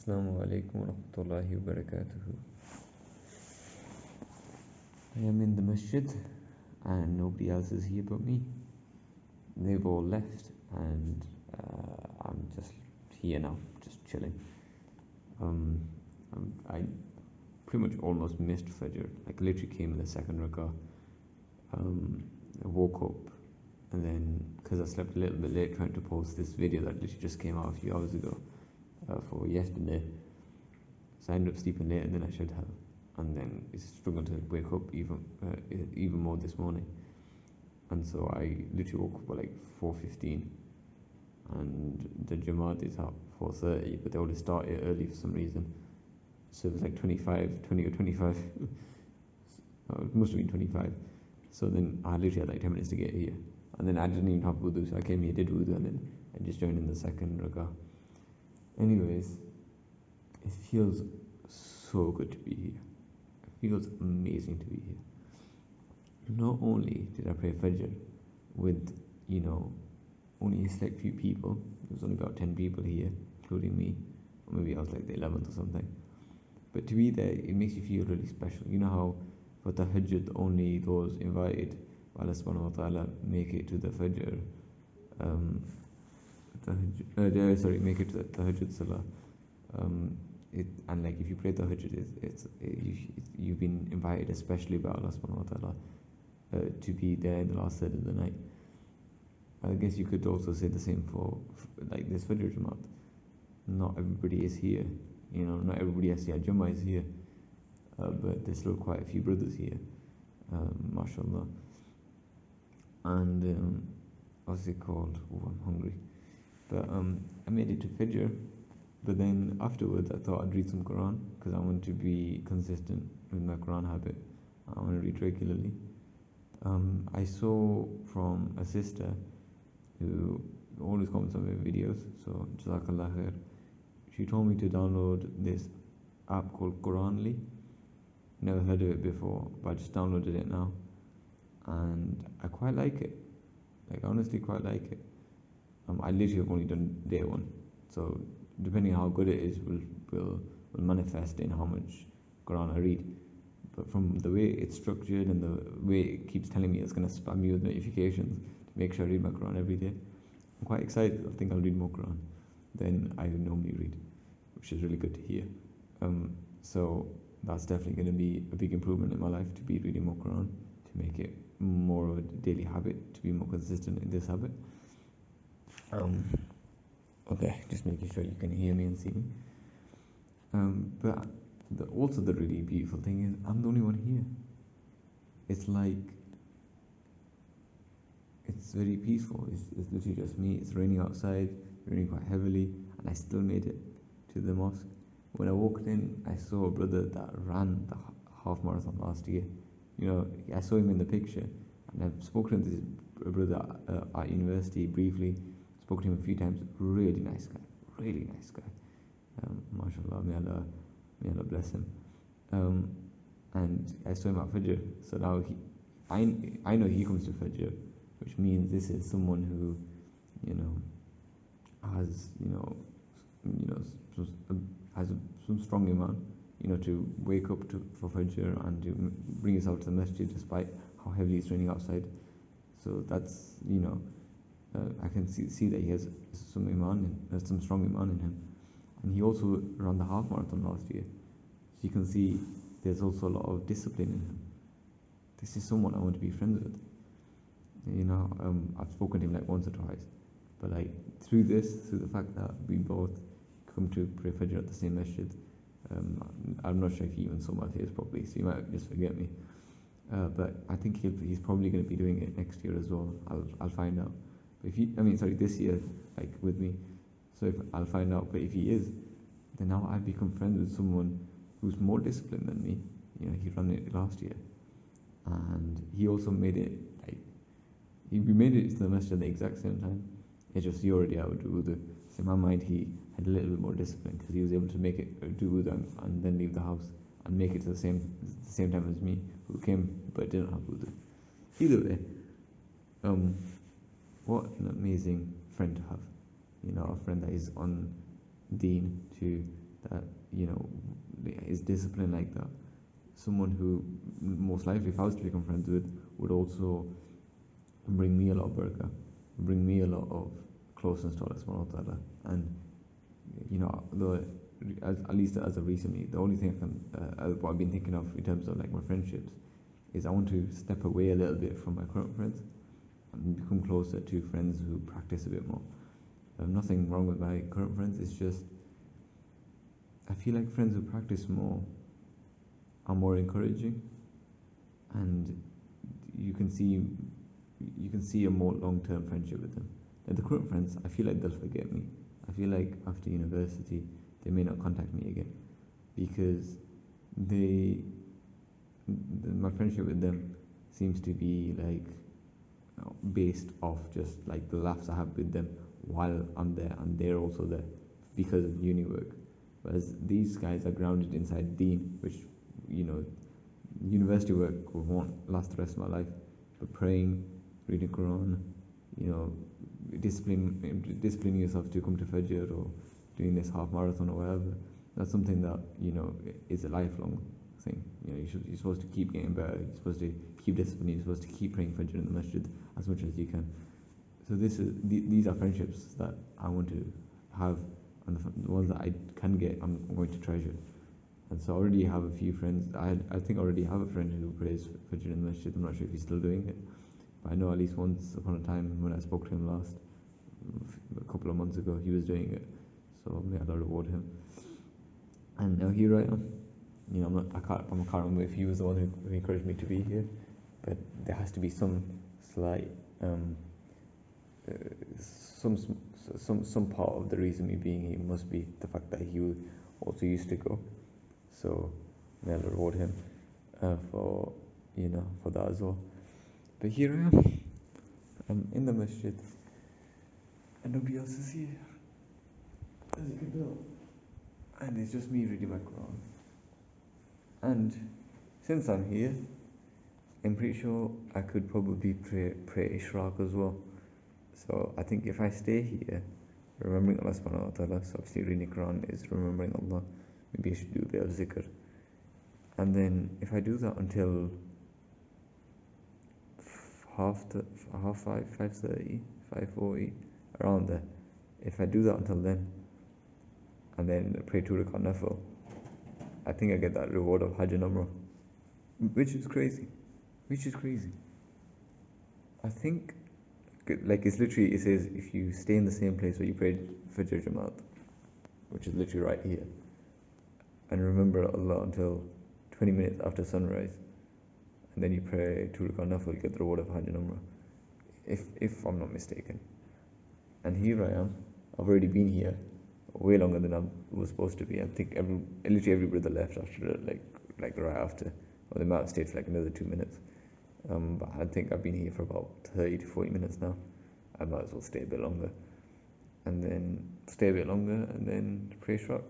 Assalamu alaikum wa rahmatullahi wa barakatuhu. I am in the masjid and nobody else is here but me. They've all left and I'm just here now, just chilling. I pretty much almost missed Fajr. Like literally came in the second rakah. I woke up and then because I slept a little bit late trying to post this video that literally just came out a few hours ago for yesterday. So I ended up sleeping later than I should have, and then I struggled to wake up even more this morning. And so I literally woke up at like 4:15, and the Jamaat is at 4:30, but they already started early for some reason. So it was like 20 or 25. It must have been 25. So then I literally had like 10 minutes to get here, and then I didn't even have wudu, so I came here, did wudu, and then I just joined in the second rakah. Anyways, it feels so good to be here. It feels amazing to be here. Not only did I pray Fajr with, only a select few people, there was only about 10 people here, including me, or maybe I was like the 11th or something. But to be there, it makes you feel really special. You know how for Tahajjud only those invited by Allah subhanahu wa ta'ala make it to the Fajr, make it to the Tahajjud Salah. And like if you pray Tahajjud, you've been invited especially by Allah subhanahu wa ta'ala to be there in the last third of the night. I guess you could also say the same for like this Fajr Jamaat. Not everybody is here, not everybody has here. Jummah is here, but there's still quite a few brothers here, mashallah. And what's it called? Oh, I'm hungry. But I made it to Fajr, but then afterwards I thought I'd read some Quran because I want to be consistent with my Quran habit. I want to read regularly. I saw from a sister who always comments on my videos, so Jazakallah khair. She told me to download this app called Quranly. Never heard of it before, but I just downloaded it now, and I quite like it. Like I honestly quite like it. I literally have only done day one, so depending on how good it is will manifest in how much Quran I read. But from the way it's structured and the way it keeps telling me it's going to spam me with notifications to make sure I read my Quran every day, I'm quite excited. I think I'll read more Quran than I normally read, which is really good to hear. So that's definitely going to be a big improvement in my life, to be reading more Quran, to make it more of a daily habit, to be more consistent in this habit. Okay, just making sure you can hear me and see me. But also the really beautiful thing is I'm the only one here. It's like, it's very peaceful. It's literally just me. It's raining outside, raining quite heavily, and I still made it to the mosque. When I walked in, I saw a brother that ran the half marathon last year. I saw him in the picture, and I've spoken to this brother at university briefly. Spoke to him a few times. Really nice guy. MashaAllah, may Allah bless him. And I saw him at Fajr. So now I know he comes to Fajr, which means this is someone who, has has some strong iman, to wake up for Fajr and to bring himself to the masjid despite how heavily it's raining outside. So that's, I can see that he has some strong iman in him. And he also ran the half marathon last year. So you can see there's also a lot of discipline in him. This is someone I want to be friends with. I've spoken to him like once or twice, but like through the fact that we both come to pray Fajr at the same masjid, I'm not sure if he even saw my face properly, so you might just forget me. But I think he's probably going to be doing it next year as well. I'll find out. But this year, like with me. So I'll find out. But if he is, then now I've become friends with someone who's more disciplined than me. He ran it last year, and he also made it. We made it to the masjid at the exact same time. It's just he already out do wudu. So in my mind, he had a little bit more discipline because he was able to make it do wudu and then leave the house and make it to the same time as me, who came but didn't have wudu. Either way, what an amazing friend to have. A friend that is on deen to that is disciplined like that. Someone who most likely, if I was to become friends with, would also bring me a lot of barakah, bring me a lot of closeness to Allah subhanahu wa ta'ala. And at least as of recently, the only thing I can what I've been thinking of in terms of like my friendships is I want to step away a little bit from my current friends and become closer to friends who practice a bit more. Nothing wrong with my current friends, it's just I feel like friends who practice more are more encouraging, and you can see a more long-term friendship with them. Like the current friends, I feel like they'll forget me. I feel like after university they may not contact me again because my friendship with them seems to be like based off just like the laughs I have with them while I'm there and they're also there because of uni work. Whereas these guys are grounded inside deen, which university work won't last the rest of my life. But praying, reading Quran, disciplining yourself to come to Fajr or doing this half marathon or whatever, that's something that is a lifelong thing. You're supposed to keep getting better. You're supposed to keep discipline. You're supposed to keep praying Fajr in the masjid as much as you can. So these are friendships that I want to have, and the ones that I can get, I'm going to treasure. And so I already have a few friends. I think I already have a friend who prays Fajr in the masjid. I'm not sure if he's still doing it, but I know at least once upon a time when I spoke to him last, a couple of months ago, he was doing it. So may Allah reward him. And now here I am. I can't remember if he was the one who encouraged me to be here, but there has to be some slight, some part of the reason me being here must be the fact that he also used to go. So may Allah reward him for that as well. But here I am. I'm in the masjid, and nobody else is here, as you can tell. And it's just me reading my Quran. And since I'm here, I'm pretty sure I could probably pray Ishraq as well. So I think if I stay here, remembering Allah subhanahu wa ta'ala, so obviously reading Quran is remembering Allah, maybe I should do a bit of zikr. And then if I do that until 5:30, 5:40, around there, if I do that until then, and then pray 2 rakat nafil, I think I get that reward of Hajj and Umrah, which is crazy. I think, like it says if you stay in the same place where you prayed Fajr Jamaat, which is literally right here, and remember Allah until 20 minutes after sunrise, and then you pray 2 rakat nafil, you get the reward of Hajj and Umrah, if I'm not mistaken. And here I am. I've already been here way longer than I was supposed to be. I think literally every brother left after like right after, or they might have stayed for like another 2 minutes. But I think I've been here for about 30 to 40 minutes now. I might as well stay a bit longer, and then pray Ishraq,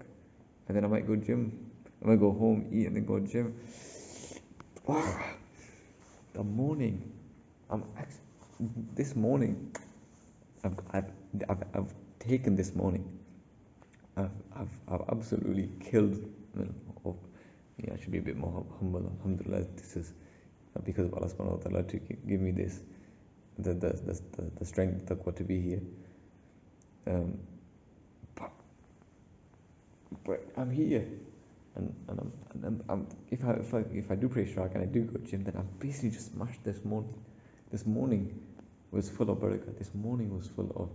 and then I might go gym. I might go home, eat, and then go gym. The morning, this morning, I've taken this morning. I've absolutely killed. I should be a bit more humble. Alhamdulillah, this is because of Allah subhanahu wa ta'ala to give me this, the strength, the taqwa to be here. But I'm here, and I'm if I do pray Ishraq and I do go gym, then I'm basically just smashed this morning. This morning was full of barakah. This morning was full of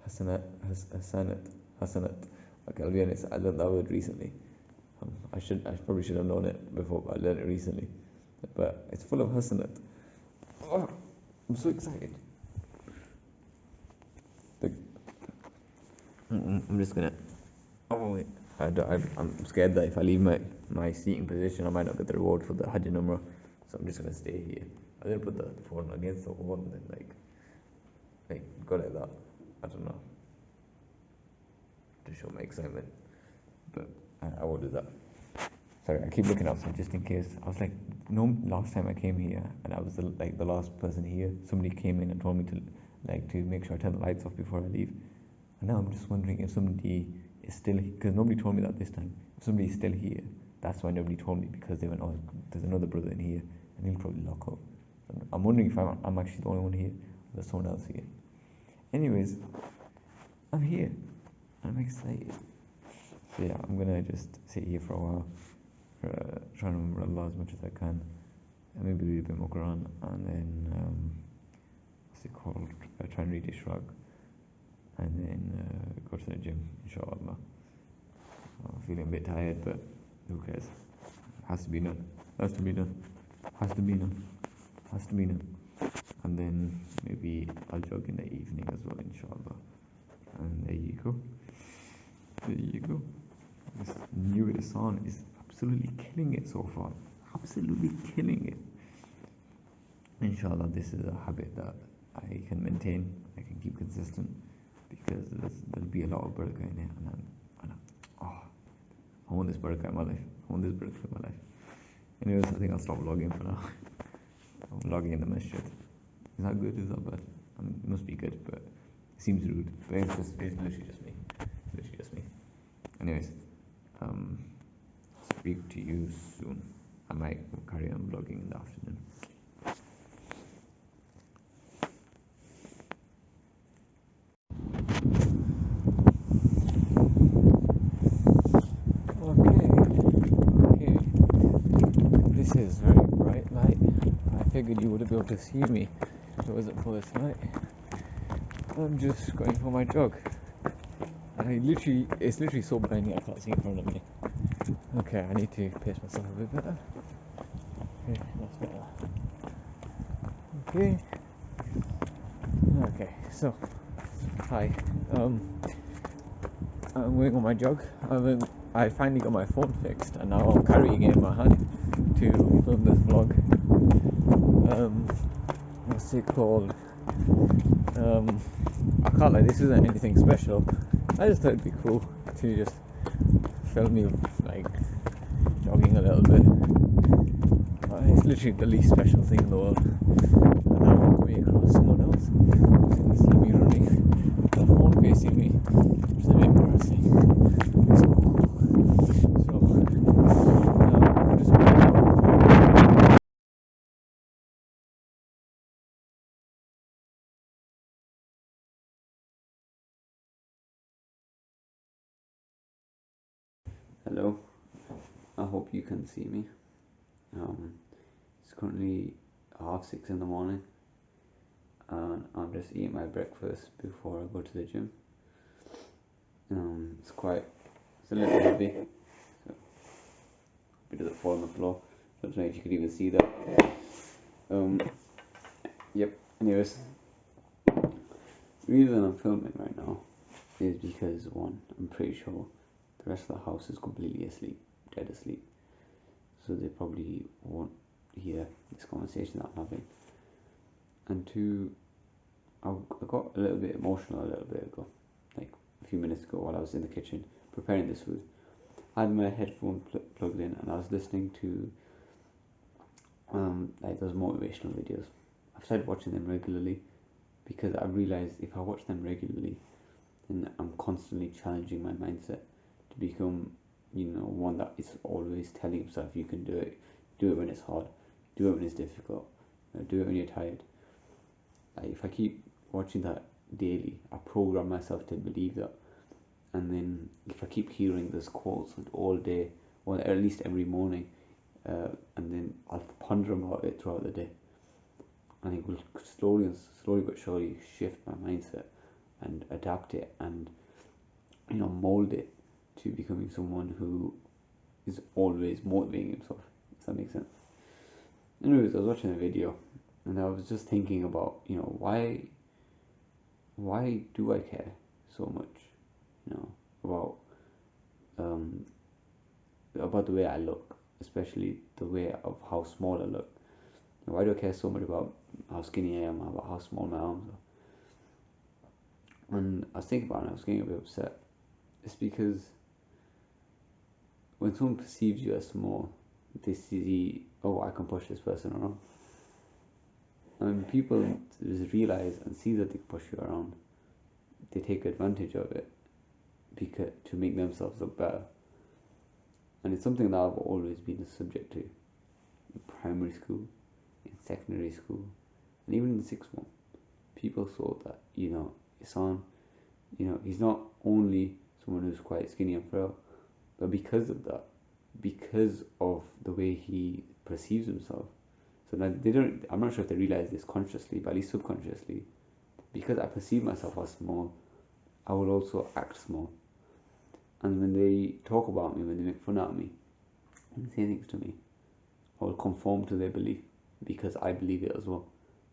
hasanat. Okay, I'll be honest, I learned that word recently. I probably should have known it before, but I learned it recently. But it's full of hasanat. Oh, I'm so excited. I'm just gonna. Oh wait, I'm scared that if I leave my seating position, I might not get the reward for the Hajj and Umrah. So I'm just gonna stay here. I'm gonna put the phone against the wall and then go like that. I don't know, to show my excitement, but I will do that. Sorry, I keep looking outside just in case. I was like, no, last time I came here and I was the last person here, somebody came in and told me to make sure I turn the lights off before I leave. And now I'm just wondering if somebody is still, because nobody told me that this time. If somebody's still here, that's why nobody told me, because they went, oh, there's another brother in here, and he'll probably lock up. I'm wondering if I'm actually the only one here, or there's someone else here. Anyways, I'm here. I'm excited. So yeah, I'm gonna just sit here for a while, try and remember Allah as much as I can, and maybe read a bit more Quran, and then what's it called? Try and read Ishraq, and then go to the gym, inshallah. I'm feeling a bit tired, but who cares? Has to be done. Has to be done. Has to be done. Has to be done. And then maybe I'll jog in the evening as well, inshallah. And there you go. There you go. This new Isan is absolutely killing it so far. Absolutely killing it. Inshallah, this is a habit that I can maintain. I can keep consistent, because there'll be a lot of barakah in it, and I want this barakah in my life. I want this barakah in my life. Anyways, I think I'll stop vlogging for now. I'm vlogging in the masjid. Is that good? Is that bad? It must be good, but it seems rude. But it's literally just me. Literally just me. Anyways, speak to you soon. I might carry on vlogging in the afternoon. Okay. This is very bright light. I figured you wouldn't be able to see me if it wasn't for this light. I'm just going for my jog. It's literally so blinding I can't see in front of me. Okay, I need to pace myself a bit better. Okay, that's better. Okay, so, hi. I'm going on my jog. I finally got my phone fixed, and now I'm carrying it in my hand to film this vlog. What's it called? I can't lie, this isn't anything special. I just thought it'd be cool to just film me like jogging a little bit. It's literally the least special thing in the world. And now I'm coming across someone else who's gonna see me running. The phone facing me. It's a bit embarrassing. So I'm just going to Hello, I hope you can see me. It's currently 6:30 in the morning, and I'm just eating my breakfast before I go to the gym. It's a little heavy, so it doesn't fall on the floor. I don't know if you could even see that. Yep, anyways, the reason I'm filming right now is because, one, I'm pretty sure the rest of the house is completely asleep, dead asleep, so they probably won't hear this conversation that I'm having. And two, I got a little bit emotional a little bit ago, like a few minutes ago, while I was in the kitchen preparing this food. I had my headphone plugged in, and I was listening to like those motivational videos. I've started watching them regularly because I realized if I watch them regularly, then I'm constantly challenging my mindset to become, one that is always telling himself you can do it. Do it when it's hard. Do it when it's difficult. Do it when you're tired. Like, if I keep watching that daily, I program myself to believe that. And then if I keep hearing those quotes all day, or at least every morning, and then I'll ponder about it throughout the day, and it will slowly but surely shift my mindset and adapt it, and mold it to becoming someone who is always motivating himself. Does that make sense? Anyways, I was watching a video, and I was just thinking about, why do I care so much, about the way I look, especially the way of how small I look. Why do I care so much about how skinny I am, about how small my arms are? And I was thinking about it, and I was getting a bit upset. It's because when someone perceives you as small, they see, oh, I can push this person around. And when people just realize and see that they can push you around, they take advantage of it, because to make themselves look better. And it's something that I've always been a subject to in primary school, in secondary school, and even in the sixth form. People thought that, Isan, he's not only someone who's quite skinny and frail, but because of that, because of the way he perceives himself. So now they don't. I'm not sure if they realize this consciously, but at least subconsciously, because I perceive myself as small, I will also act small. And when they talk about me, when they make fun out of me, and say things to me, I will conform to their belief because I believe it as well.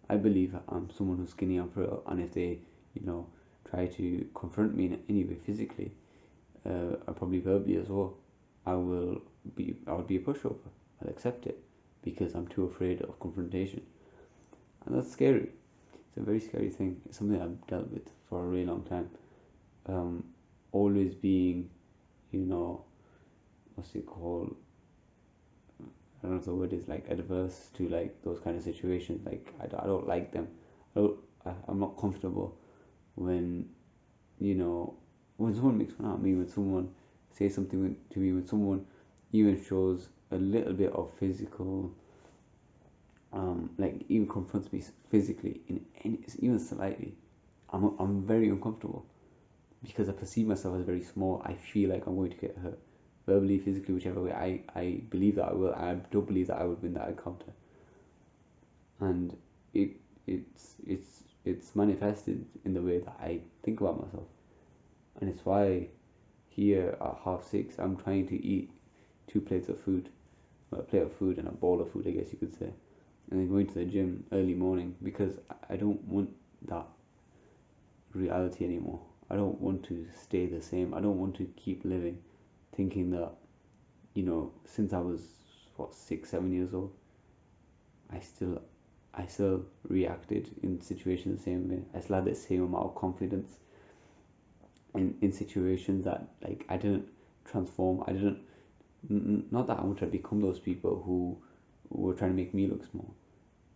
I believe I'm someone who's skinny and frail, and if they, try to confront me in any way physically, or probably verbally as well, I will be a pushover. I'll accept it because I'm too afraid of confrontation, and that's scary. It's a very scary thing. It's something I've dealt with for a really long time. Um, Always being, what's it called? I don't know if the word is like adverse to like those kind of situations. Like I don't like them. I'm not comfortable when you know when someone makes fun of me, when someone says something to me, when someone even shows a little bit of physical, like even confronts me physically in any, even slightly, I'm very uncomfortable because I perceive myself as very small. I feel like I'm going to get hurt verbally, physically, whichever way. I believe that I will. I don't believe that I will win that encounter, and it it's manifested in the way that I think about myself, and it's why here at 6:30 I'm trying to eat 2 plates of food, well, a plate of food and a bowl of food, I guess you could say, and then going to the gym early morning because I don't want that reality anymore. I don't want to stay the same. I don't want to keep living thinking that, since I was, what, 6, 7 years old, I still I still reacted in situations the same way. I still had the same amount of confidence in situations that like I didn't transform. I didn't not that I want to become those people who were trying to make me look small.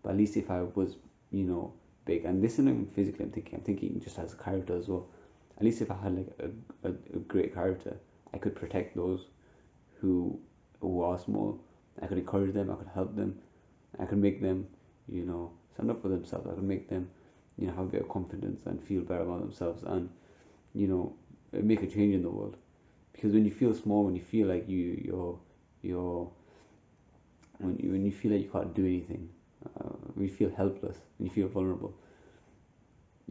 But at least if I was, big, and this isn't even physically, I'm thinking just as a character as well. At least if I had like a great character, I could protect those who are small. I could encourage them. I could help them. I could make them, stand up for themselves. I could make them, have a bit of confidence and feel better about themselves, and you know, make a change in the world. Because when you feel small, when you feel like you're when you feel like you can't do anything, when you feel helpless, when you feel vulnerable,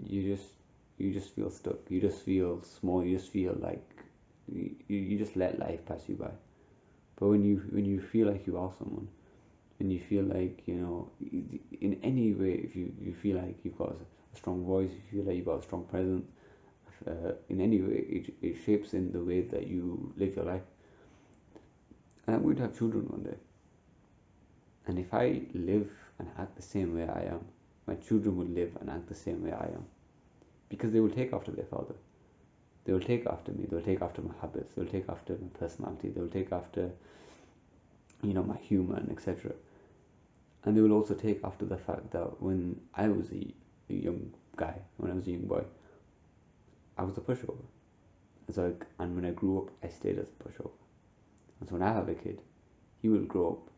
you just you just feel stuck. You just feel small. You just feel like you just let life pass you by. But when you feel like you are someone, and you feel like in any way, if you feel like you've got a strong voice, you feel like you've got a strong presence, in any way, it shapes in the way that you live your life. And I'm going to have children one day, and if I live and act the same way I am, my children will live and act the same way I am, because they will take after their father. They will take after me. They'll take after my habits. They'll take after my personality. They'll take after my humor and etc. And they will also take after the fact that when I was a young guy, when I was a young boy, I was a pushover. And when I grew up, I stayed as a pushover. And so when I have a kid, he will grow up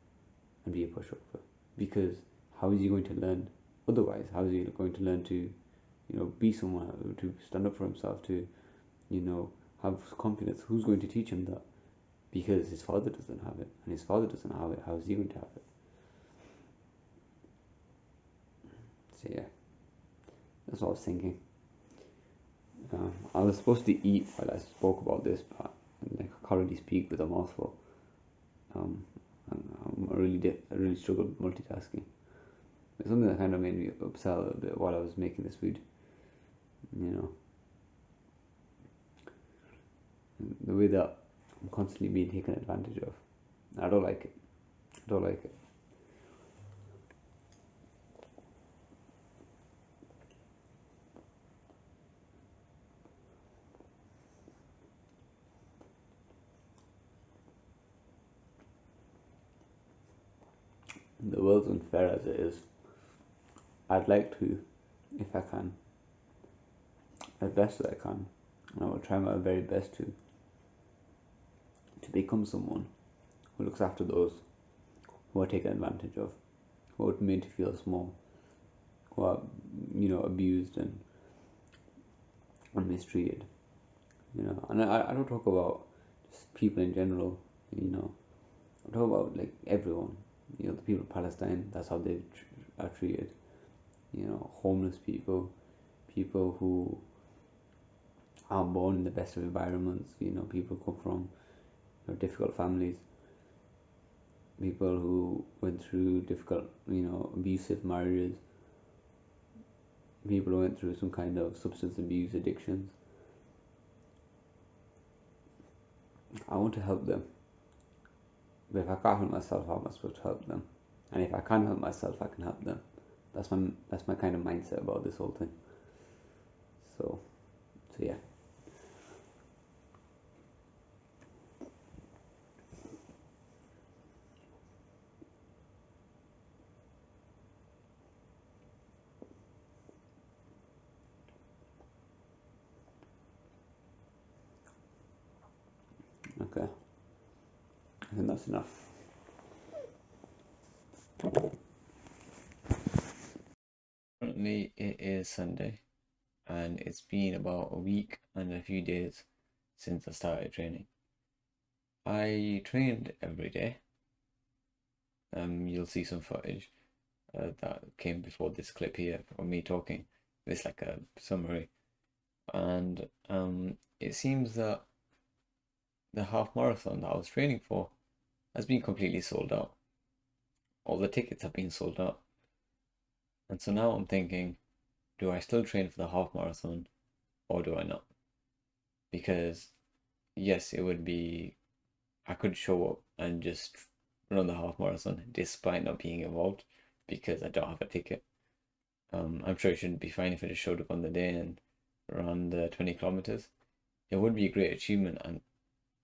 and be a pushover, because how is he going to learn otherwise? How is he going to learn to, be someone, to stand up for himself, to, have confidence? Who's going to teach him that? Because his father doesn't have it, and his father doesn't have it. How is he going to have it? So yeah, that's what I was thinking. I was supposed to eat while I spoke about this, but like, I can't really speak with a mouthful. Um, I really struggled with multitasking. It's something that kind of made me upset a little bit while I was making this food. The way that I'm constantly being taken advantage of. I don't like it. I don't like it. The world's unfair as it is. I'd like to, if I can, as best as I can, and I will try my very best to become someone who looks after those who are taken advantage of, who are made to feel small, who are, abused and mistreated. And I don't talk about just people in general. I talk about like everyone. The people of Palestine. That's how they are treated. Homeless people, people who aren't born in the best of environments. People come from difficult families, people who went through difficult, abusive marriages, people who went through some kind of substance abuse addictions. I want to help them, but if I can't help myself, how am I supposed to help them? And if I can't help myself, I can help them. That's my kind of mindset about this whole thing. So yeah. Okay, I think that's enough. Currently, it is Sunday, and it's been about a week and a few days since I started training. I trained every day. You'll see some footage that came before this clip here of me talking. It's like a summary, and it seems that the half marathon that I was training for has been completely sold out. All the tickets have been sold out, and so now I'm thinking, do I still train for the half marathon, or do I not? Because yes, it would be, I could show up and just run the half marathon despite not being involved because I don't have a ticket. I'm sure it should be fine if I just showed up on the day and ran the 20 kilometers. It would be a great achievement, and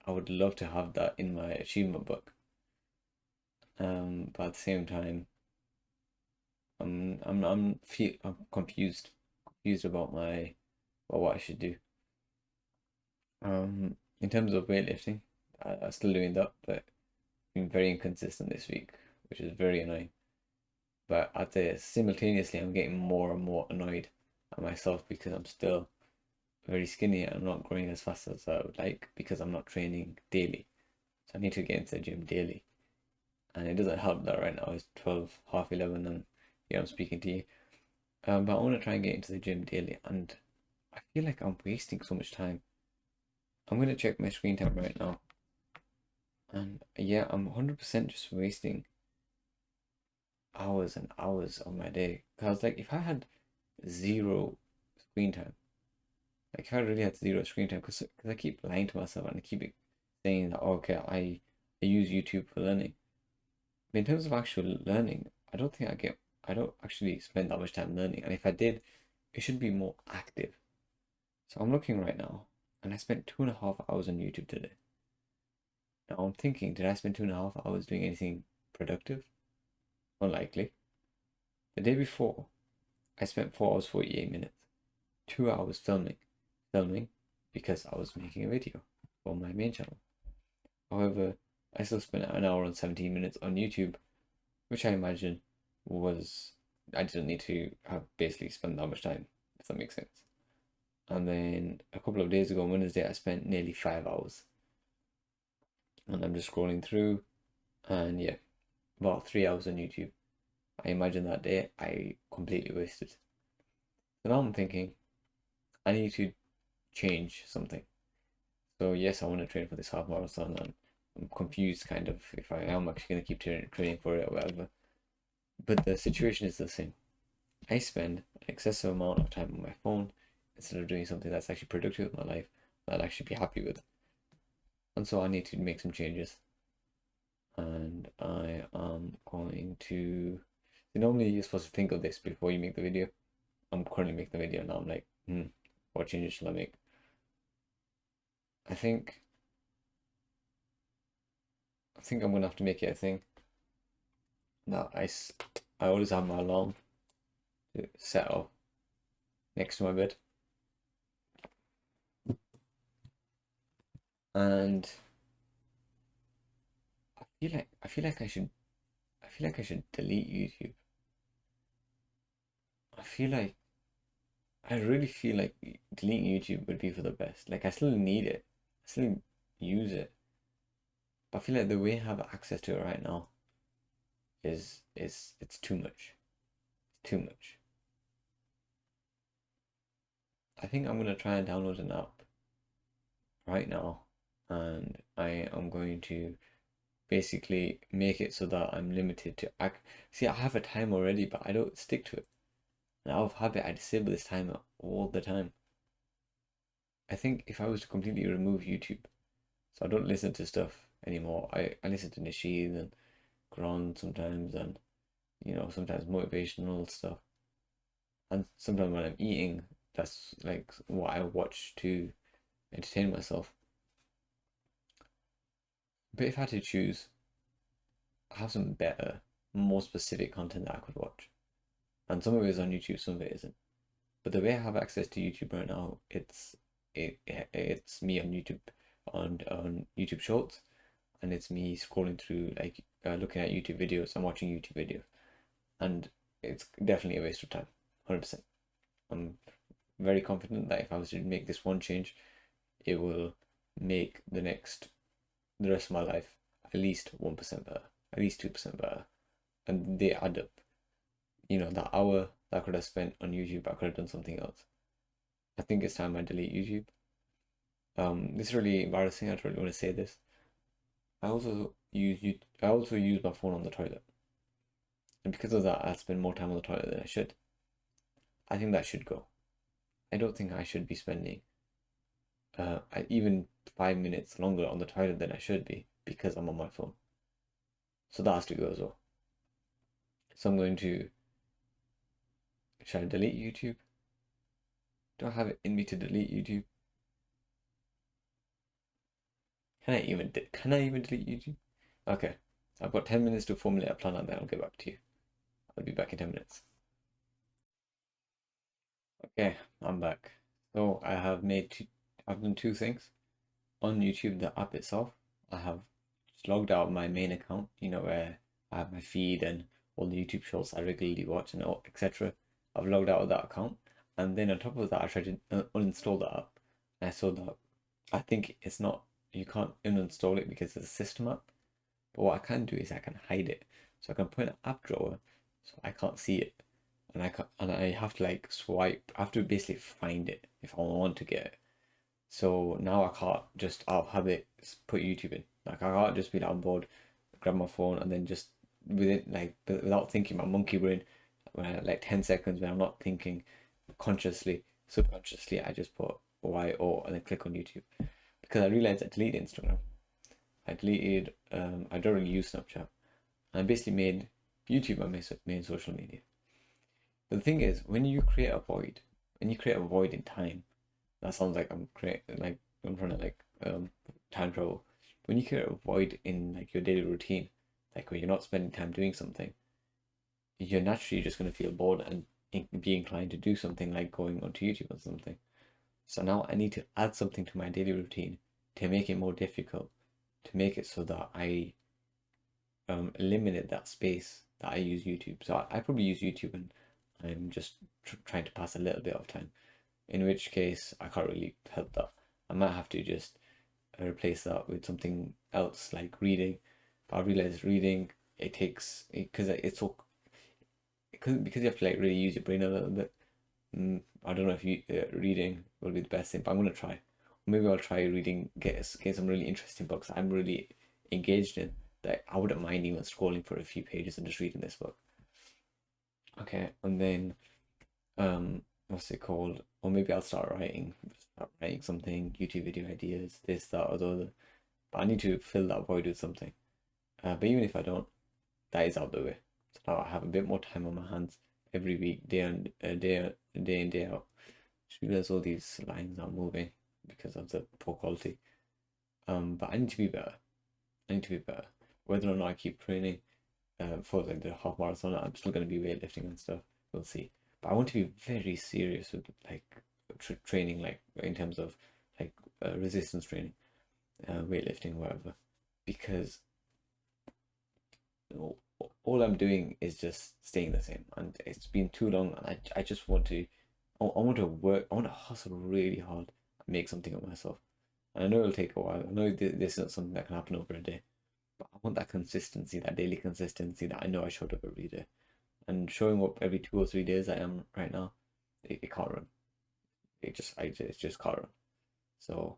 I would love to have that in my achievement book. But at the same time, I'm confused about what I should do. In terms of weightlifting, I'm still doing that, but been very inconsistent this week, which is very annoying. But simultaneously, I'm getting more and more annoyed at myself because I'm still very skinny and I'm not growing as fast as I would like because I'm not training daily. So I need to get into the gym daily. And it doesn't help that right now it's 12, half 11, and I'm speaking to you. But I want to try and get into the gym daily, and I feel like I'm wasting so much time. I'm going to check my screen time right now. And yeah, I'm 100% just wasting hours and hours of my day. Because like if I had zero screen time, like if I really had zero screen time, because I keep lying to myself and I keep saying that, oh, okay, I use YouTube for learning. But in terms of actual learning, I don't actually spend that much time learning. And if I did, it should be more active. So I'm looking right now, and I spent 2.5 hours on YouTube today. Now I'm thinking, did I spend 2.5 hours doing anything productive? Unlikely. The day before, I spent 4 hours 48 minutes. 2 hours filming because I was making a video for my main channel. However, I still spent an hour and 17 minutes on YouTube, which I imagine I didn't need to have basically spent that much time, if that makes sense. And then a couple of days ago on Wednesday, I spent nearly 5 hours. And I'm just scrolling through, and yeah, about 3 hours on YouTube. I imagine that day I completely wasted. So now I'm thinking, I need to change something. So yes, I want to train for this half marathon, and I'm confused kind of if I am actually going to keep training for it or whatever. But the situation is the same. I spend an excessive amount of time on my phone instead of doing something that's actually productive with my life that I'll actually be happy with. And so I need to make some changes. And I am going to. Normally, you're supposed to think of this before you make the video. I'm currently making the video now. I'm like, what changes shall I make? I think I'm gonna have to make it a thing. Now I always have my alarm set up next to my bed. And I feel like I should delete YouTube. I feel like I really feel like deleting YouTube would be for the best. Like I still need it. I still use it. But I feel like the way I have access to it right now is it's too much. It's too much. I think I'm gonna try and download an app right now, and I am going to basically make it so that I'm limited to see I have a time already, but I don't stick to it. And out of habit I disable this timer all the time. I think if I was to completely remove YouTube, so I don't listen to stuff anymore. I listen to Nasheed and Quran sometimes, and sometimes motivational stuff. And sometimes when I'm eating, that's like what I watch to entertain myself. But if I had to choose, I have some better, more specific content that I could watch. And some of it is on YouTube, some of it isn't. But the way I have access to YouTube right now, it's me on YouTube on YouTube Shorts, and it's me scrolling through like looking at YouTube videos and watching YouTube videos, and it's definitely a waste of time, 100%. I'm very confident that if I was to make this one change, it will make the rest of my life at least 1% better, at least 2% better, and they add up. That hour that I could have spent on YouTube, I could have done something else. I think it's time I delete YouTube. This is really embarrassing. I don't really want to say this. I also use my phone on the toilet, and because of that, I spend more time on the toilet than I should. I think that should go. I don't think I should be spending even 5 minutes longer on the toilet than I should be because I'm on my phone. So that has to go as well. So I'm going to should I delete YouTube? Do I have it in me to delete YouTube? Can I even delete YouTube? Okay, I've got 10 minutes to formulate a plan and then I'll get back to you. I'll be back in 10 minutes. Okay, I'm back. So I've done two things. On YouTube, the app itself, I have just logged out of my main account, where I have my feed and all the YouTube shows I regularly watch and etc. I've logged out of that account. And then on top of that, I tried to uninstall the app. And I saw that I think it's not, you can't uninstall it because it's a system app. But what I can do is I can hide it. So I can put an app drawer so I can't see it. And I have to like swipe, I have to basically find it if I want to get it. So now I can't just out of habit put YouTube in. Like I can't just be like on board, grab my phone and then just without thinking my monkey brain, when like 10 seconds when I'm not thinking consciously, subconsciously, I just put YO and then click on YouTube. Because I realized I deleted Instagram. I don't really use Snapchat. I basically made YouTube my main social media. But the thing is, when you create a void in time, that sounds like I'm trying to time travel. When you create a void in like your daily routine, like when you're not spending time doing something, you're naturally just gonna feel bored and be inclined to do something like going onto YouTube or something. So now I need to add something to my daily routine to make it more difficult, to make it so that I eliminate that space that I use YouTube. So I probably use YouTube and I'm just trying to pass a little bit of time. In which case, I can't really help that. I might have to just replace that with something else like reading. But I realize reading it takes because it's so because you have to like really use your brain a little bit. I don't know if reading will be the best thing, but I'm gonna try. Maybe I'll try reading, get some really interesting books I'm really engaged in that I wouldn't mind even scrolling for a few pages and just reading this book. Okay, and then what's it called? Or maybe I'll start writing something, YouTube video ideas, this, that, or the other. But I need to fill that void with something. But even if I don't, that is out the way. So now I have a bit more time on my hands every week, day in, day out. Just realize all these lines are moving because of the poor quality. But I need to be better. I need to be better. Whether or not I keep training for like the half marathon, I'm still going to be weightlifting and stuff. We'll see. But I want to be very serious with like training, like in terms of like resistance training. weightlifting, whatever, because all I'm doing is just staying the same, and it's been too long, and I just want to, I want to work, I want to hustle really hard and make something of myself. And I know it'll take a while. I know this is not something that can happen over a day, but I want that consistency, that daily consistency that I know I showed up every day. And showing up every 2 or 3 days I am right now, it can't run. It just can't run. So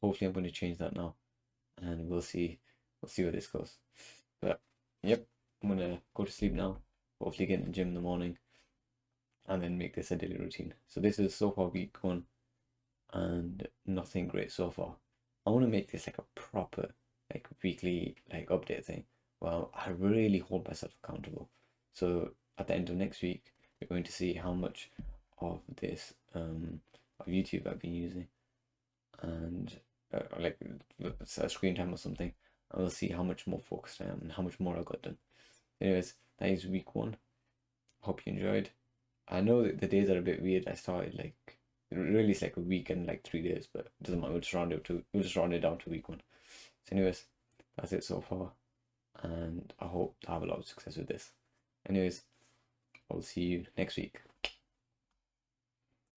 hopefully I'm going to change that now, and we'll see where this goes. But yep, I'm gonna go to sleep now. Hopefully get in the gym in the morning, and then make this a daily routine. So this is so far week 1, and nothing great so far. I want to make this like a proper like weekly like update thing. Well, I really hold myself accountable. So at the end of next week, we're going to see how much of this of YouTube I've been using, and like a screen time or something. And we'll see how much more focused I am and how much more I got done. Anyways, that is week 1. Hope you enjoyed. I know that the days are a bit weird. I started like really it's like a week and like 3 days, but it doesn't matter. We'll just round it down to week 1. So, anyways, that's it so far, and I hope to have a lot of success with this. Anyways, I'll see you next week.